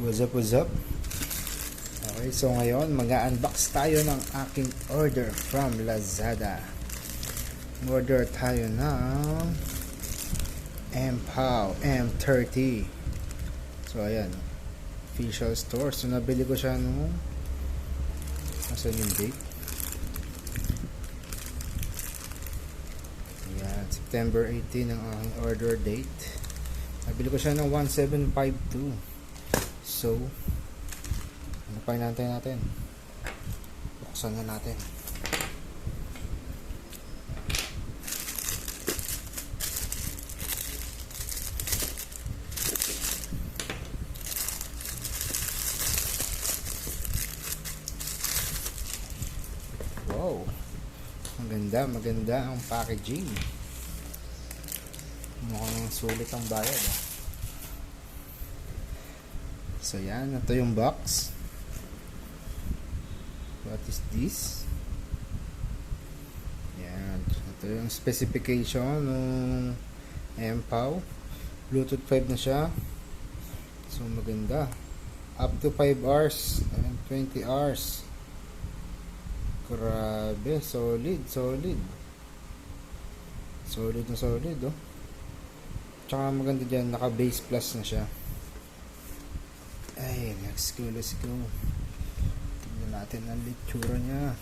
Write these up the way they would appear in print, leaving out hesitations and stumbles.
What's up, what's up? Okay, so ngayon mag-unbox tayo ng aking order from Lazada. Order tayo ng MPOW M30. So ayan, official store. So nabili ko siya nung nasan yung date? Ayan, September 18 ang aking order date. Nabili ko siya ng 1752. So, ano pa hinantay natin? Buksan na natin. Wow! Maganda ang packaging. Mukhang sulit ang bayad. So yan, ito yung box. What is this? Yan, ito yung specification ng MPOW. Bluetooth 5 na siya. So maganda. Up to 5 hours and 20 hours. Grabe, solid. Solid na solid, oh. Tsaka maganda dyan, naka base plus na siya. Ay, let's go. Tignan natin ang litsura niya.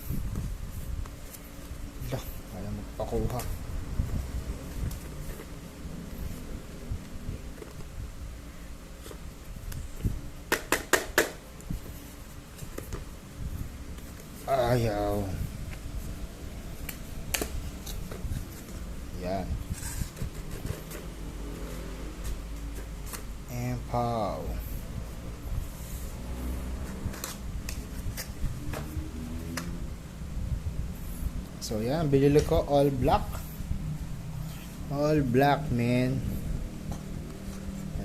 Lah, wala magpakuha. Ayaw. Yan. MPOW. So yan, binili ko all black. All black, man.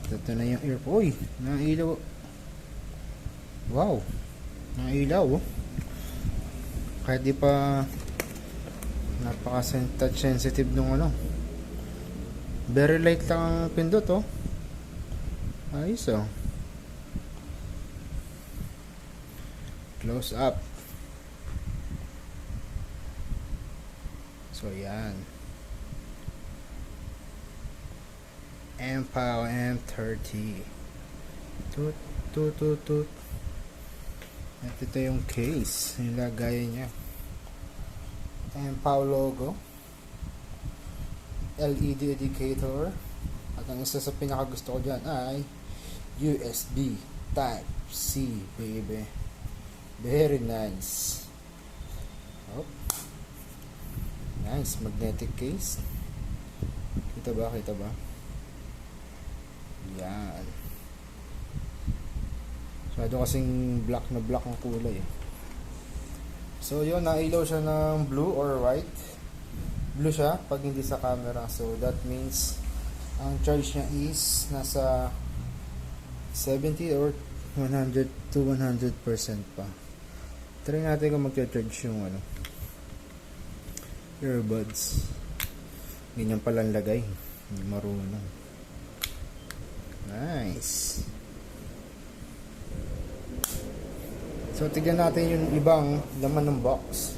Ito na yung ear. Uy, nailaw. Wow. Nailaw, oh. Kahit di pa napaka-touch sensitive nung ano. Very light lang ang pindot, oh. Ayos, oh. Close up. So yan, MPOW M30. Tut. At ito yung case, yung lagayan niya. MPOW logo, LED indicator, at ang isa sa pinakagusto ko dyan ay USB Type-C, baby. Very nice. Oh. Nice, magnetic case. Kita ba? Yan. Masyado kasing black na black ang kulay. So yun, nailaw siya ng blue or white. Blue siya pag hindi sa camera. So that means ang charge niya is nasa 70 or 100 to 100% pa. Try natin kung mag-charge yung ano, earbuds. Ganyan palang lagay. Hindi marunong. Nice. So tignan natin yung ibang laman ng box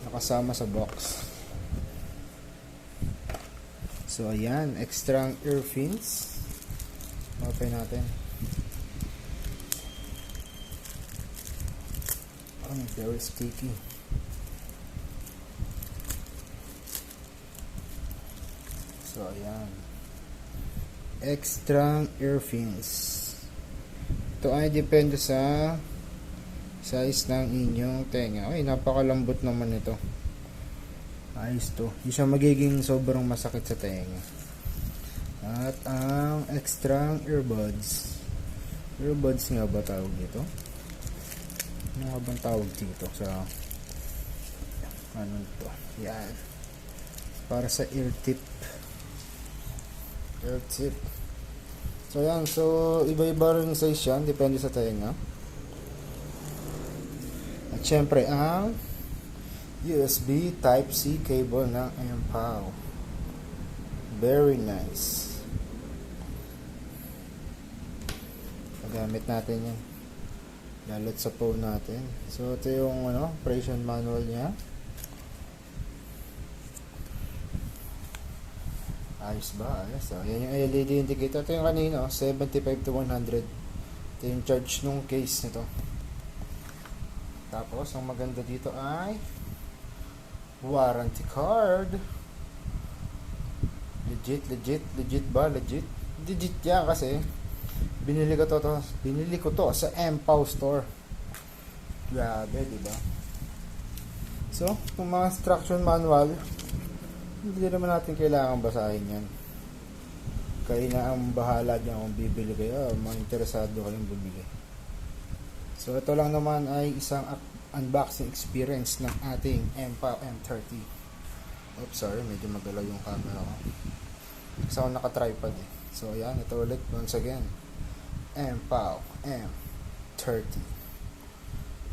nakasama sa box. So ayan, extra ear fins. Open natin. Oh, very sticky. So ayan, extra ear fins. Ito ay depende sa size ng inyong tenga. Ay, napakalambot naman ito. Ayos to. Hindi siya magiging sobrang masakit sa tenga. At ang extra earbuds. Earbuds nga ba tawag dito? Ano nga bang tawag dito sa ano ito? Yan, para sa ear tip. So yan, so iba-iba rin size yan, depende sa tenga. At syempre ang USB Type-C cable ng MPOW. Very nice. gamit natin yan lalot sa phone natin. So ito yung operation manual niya. Ayos ba? Ayos. So, yan yung LED indicator. Ito yung kanina 75 to 100. Ito yung charge nung case nito. Tapos ang maganda dito ay warranty card. Legit ba? Legit yan kasi binili ko to sa MPOW store. Grabe, diba? So, kung mga instruction manual, hindi naman natin kailangan basahin yan. Kayo na ang bahala dyan kung bibili kayo, mga interesado kayong bumili. So, ito lang naman ay isang unboxing experience ng ating MPOW M30. Oops, sorry, medyo magalaw yung camera ko. Kasi ako naka-tripod eh. So, ayan, ito ulit, once again. MPOW M30.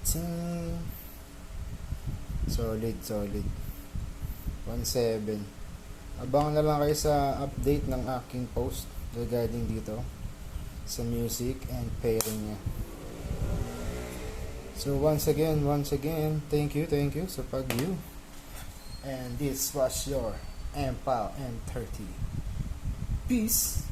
Ting! Solid. 1.7. Abangan na lang kayo sa update ng aking post regarding dito sa music and pairing niya. So, once again, thank you sa pag-view. And this was your MPOW M30. Peace!